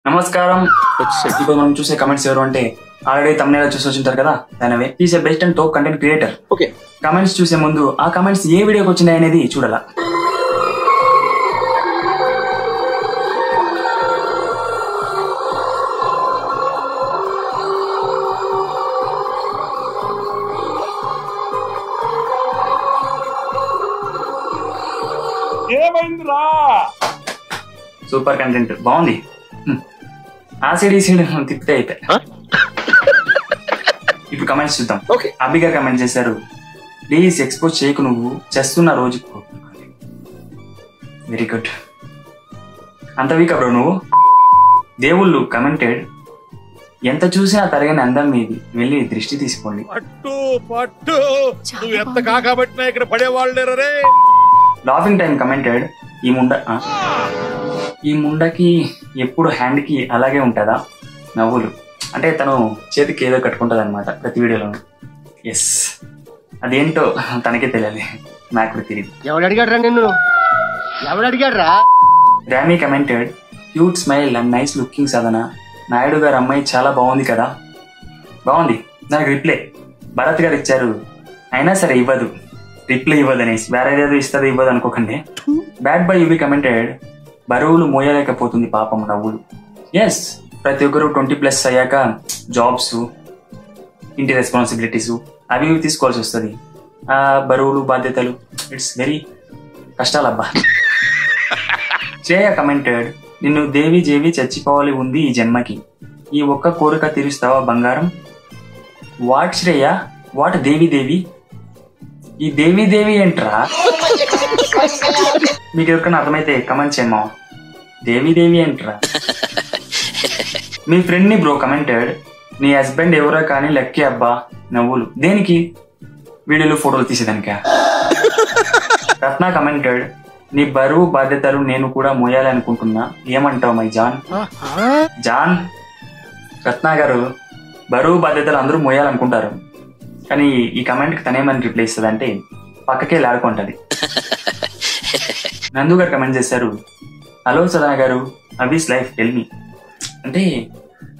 నమస్కారం. ఇప్పుడు మనం చూసే కమెంట్స్ ఎవరు అంటే ఆల్రెడీ తమ్నేల్ చూసి వచ్చింటారు కదా. దానివే is a best and top content creator. Okay, comments చూసే ముందు ఆ కమెంట్స్ ఏ వీడియోకి వచ్చినాయి అనేది చూడాలా. సూపర్ కంటెంట్, బాగుంది. ఆ సైడ్ ఈ సైడ్ తిప్పితే అయిపోయి. ఇప్పుడు కమెంట్స్ చూద్దాం. అబ్బి గారు కమెంట్ చేశారు, ప్లీజ్ ఎక్స్పోజ్ చేయకు, నువ్వు చేస్తున్న రోజుకు. Very good. అంత వీక్ బ్రో నువ్వు. దేవుళ్ళు కమెంటెడ్, ఎంత చూసినా తరగని అందం మీది, వెళ్ళి దృష్టి తీసుకోండి. లాఫింగ్ టైం కమెంటెడ్, ఈ ముండకి ఎప్పుడు హ్యాండ్ కి అలాగే ఉంటుందా నవ్వులు. అంటే తను చేతికి ఏదో కట్టుకుంటది అనమాట ప్రతి వీడియోలో. ఎస్, అదేంటో తనకే తెలియాలి, నాకు కూడా తెలియదు. Rami commented, cute smile and nice looking Sadhana. Naidu గారు అమ్మాయి చాలా బాగుంది కదా. బాగుంది. నాకు రిప్లై భరత్ గారు ఇచ్చారు, అయినా సరే ఇవ్వదు, రిప్లై ఇవ్వదు అనేసి. వేరేదేదో ఇస్తుంది, ఇవ్వదు అనుకోకండి. బ్యాడ్ బై యూబీ కమెంటెడ్, బరువులు మోయలేకపోతుంది పాపం నవ్వులు. ఎస్, ప్రతి ఒక్కరు 20+ అయ్యాక జాబ్స్, ఇంటి రెస్పాన్సిబిలిటీస్ అవి తీసుకోవాల్సి వస్తుంది. ఆ బరువులు, బాధ్యతలు, ఇట్స్ వెరీ కష్టాలబ్బా. శ్రేయ కమెంటెడ్, నిన్ను దేవి జేవి చచ్చిపోవాలి ఉంది ఈ జన్మకి, ఈ ఒక్క కోరిక తీరుస్తావా బంగారం. వాట్ శ్రేయ, వాట్ దేవి దేవి, ఈ దేవి దేవి ఏంట్రా? మీకు ఎవరికైనా అర్థమైతే కమెంట్ చేయమా. దేవి దేవి ఏంట్రా? మీ ఫ్రెండ్ ని బ్రో కమెంటెడ్, నీ హస్బెండ్ ఎవరో కానీ లక్కీ అబ్బా నవ్వులు. దేనికి? వీడియోలు ఫోటోలు తీసేదానికా? రత్న కమెంటెడ్, నీ బరువు బాధ్యతలు నేను కూడా మోయాలి అనుకుంటున్నా, ఏమంటావు మై జాన్. జాన్ రత్న గారు, బరువు బాధ్యతలు అందరూ మోయాలనుకుంటారు, కానీ ఈ కమెంట్ కి తనేమని రిప్లై ఇస్తుంది అంటే పక్కకే లాడుకుంటది. నందు గారు కమెంట్ చేశారు, హలో సదన గారు, అబీస్ లైఫ్ టెల్ మీ. అంటే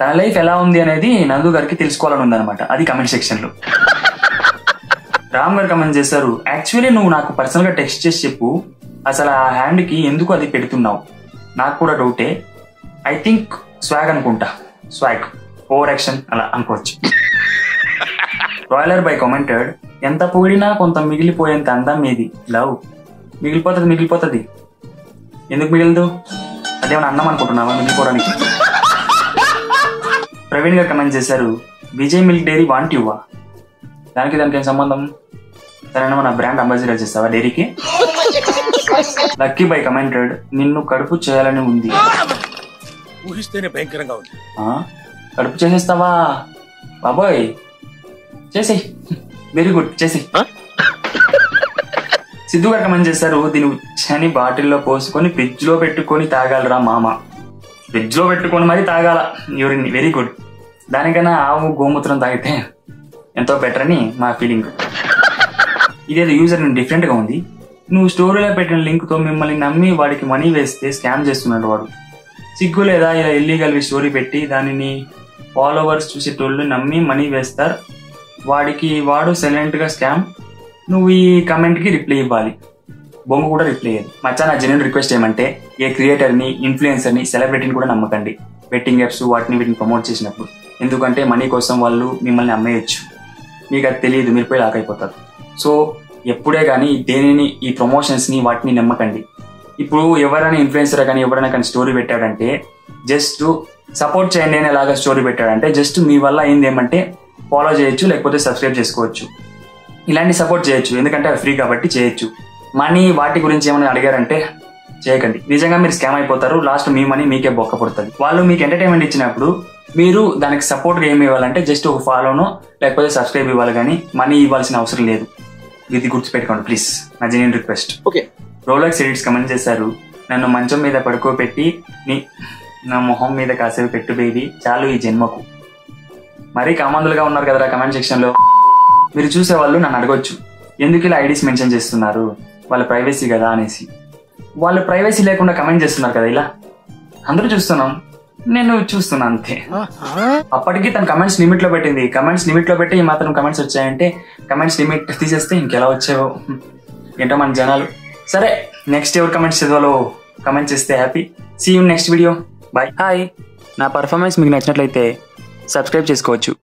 తన లైఫ్ ఎలా ఉంది అనేది నందు గారికి తెలుసుకోవాలని ఉందన్నమాట, అది కమెంట్ సెక్షన్ లో. రామ్ గారు కమెంట్ చేశారు, యాక్చువల్లీ నువ్వు నాకు పర్సనల్ గా టెక్స్ట్ చేసి చెప్పు, అసలు ఆ హ్యాండ్ కి ఎందుకు అది పెడుతున్నావు, నాకు కూడా డౌటే. ఐ థింక్ స్వాగ్ అనుకుంటా, స్వాగ్, ఓవర్ యాక్షన్ అలా అనుకోవచ్చు. రాయలర్ బై కామెంటెడ్, ఎంత పొగిడినా కొంత మిగిలిపోయేంత అందం మీది లవ్. మిగిలిపోతుంది ఎందుకు మిగిలదు? అదేమన్నా అన్నం అనుకుంటున్నావా మిగిలిపోవడానికి? ప్రవీణ్ గారు కమెంట్ చేశారు, విజయ్ మిల్క్ డైరీ వాంట్ యువా. దానికి ఏం సంబంధం? తనేమో నా బ్రాండ్ అంబాసిడర్ చేస్తావా డైరీకి? లక్కీ బై కమెంటెడ్, నిన్ను కడుపు చేయాలని ఉంది. ఊహిస్తేనే భయంకరంగా ఉంది. కడుపు చేసేస్తావా బాబోయ్? చేసేయ్, వెరీ గుడ్, చేసేయ్. సిద్ధు గారు కమెంట్ చేశారు, దీని ఉచ్చని బాటిల్లో పోసుకొని ఫ్రిడ్జ్ లో పెట్టుకొని తాగాలరా మామ. ఫ్రిడ్జ్ లో పెట్టుకొని మరీ తాగాల యూరిన్, వెరీ గుడ్. దానికన్నా ఆవు గోమూత్రం తాగితే ఎంతో బెటర్ అని మా ఫీలింగ్. ఇదేదో యూజర్ డిఫరెంట్ గా ఉంది. నువ్వు స్టోరీలో పెట్టిన లింక్ తో మిమ్మల్ని నమ్మి వాడికి మనీ వేస్తే స్కామ్ చేస్తున్నాడు వాడు. సిగ్గు లేదా ఇలా ఇల్లీగల్ స్టోరీ పెట్టి దానిని ఫాలోవర్స్ చూసేటోళ్ళు నమ్మి మనీ వేస్తారు, వాడు సైలెంట్ గా స్కామ్. నువ్వు ఈ కమెంట్ కి రిప్లై ఇవ్వాలి, బొంగు కూడా రిప్లై ఇవ్వాలి. మచ్చా నా జెన్యున్ రిక్వెస్ట్ ఏమంటే, ఏ క్రియేటర్ ని, ఇన్ఫ్లుయెన్సర్ ని, సెలబ్రిటీని కూడా నమ్మకండి బెట్టింగ్ యాప్స్ వీటిని ప్రమోట్ చేసినప్పుడు. ఎందుకంటే మనీ కోసం వాళ్ళు మిమ్మల్ని అమ్మేయచ్చు, మీకు అది తెలియదు, మీరు పోయి లాక్ అయిపోతారు. సో ఎప్పుడే కానీ దేనిని, ఈ ప్రమోషన్స్ ని వాటిని నమ్మకండి. ఇప్పుడు ఎవరైనా ఇన్ఫ్లుయెన్సర్ కానీ ఎవరైనా కానీ స్టోరీ పెట్టాడంటే జస్ట్ సపోర్ట్ చేయండి అని ఎలాగా స్టోరీ పెట్టాడంటే జస్ట్ మీ వల్ల అయింది ఏమంటే ఫాలో చేయొచ్చు, లేకపోతే సబ్స్క్రైబ్ చేసుకోవచ్చు, ఇలాంటి సపోర్ట్ చేయొచ్చు, ఎందుకంటే అవి ఫ్రీ కాబట్టి చేయొచ్చు. మనీ వాటి గురించి ఏమైనా అడిగారంటే చేయకండి, నిజంగా మీరు స్కామ్ అయిపోతారు. లాస్ట్ మీ మనీ మీకే బొక్క పడుతుంది. వాళ్ళు మీకు ఎంటర్టైన్మెంట్ ఇచ్చినప్పుడు మీరు దానికి సపోర్ట్గా ఏమి ఇవ్వాలంటే జస్ట్ ఒక ఫాలోనో లేకపోతే సబ్స్క్రైబ్ ఇవ్వాలి, కానీ మనీ ఇవ్వాల్సిన అవసరం లేదు. ఇది గుర్తుపెట్టుకోండి ప్లీజ్, నా genuine request. Okay, Rolex edits comment చేశారు, నన్ను మంచం మీద పడుకోబెట్టి నా మొహం మీద కాసేపు పెట్టు బేబీ, చాలు ఈ జన్మకు. మరీ కామందులుగా ఉన్నారు కదరా కమెంట్ సెక్షన్ లో. మీరు చూసేవాళ్ళు నన్ను అడగొచ్చు, ఎందుకు ఇలా ఐడీస్ మెన్షన్ చేస్తున్నారు, వాళ్ళ ప్రైవసీ కదా అనేసి. వాళ్ళు ప్రైవసీ లేకుండా కమెంట్ చేస్తున్నారు కదా ఇలా. అందరూ చూస్తున్నాం, నేను చూస్తున్నా అంతే. అప్పటికి తన కమెంట్స్ లిమిట్ లో పెట్టింది. కమెంట్స్ లిమిట్ లో పెట్టి ఈ మాత్రం కమెంట్స్ వచ్చాయంటే కమెంట్స్ లిమిట్ తీసేస్తే ఇంకెలా వచ్చావో ఏంటో మన జనాలు. సరే, నెక్స్ట్ ఎవరు కమెంట్స్ చదవాలో కమెంట్ చేస్తే happy. See you next video. Bye. Hi, నా పర్ఫార్మెన్స్ మీకు నచ్చినట్లయితే సబ్స్క్రైబ్ చేసుకోవచ్చు.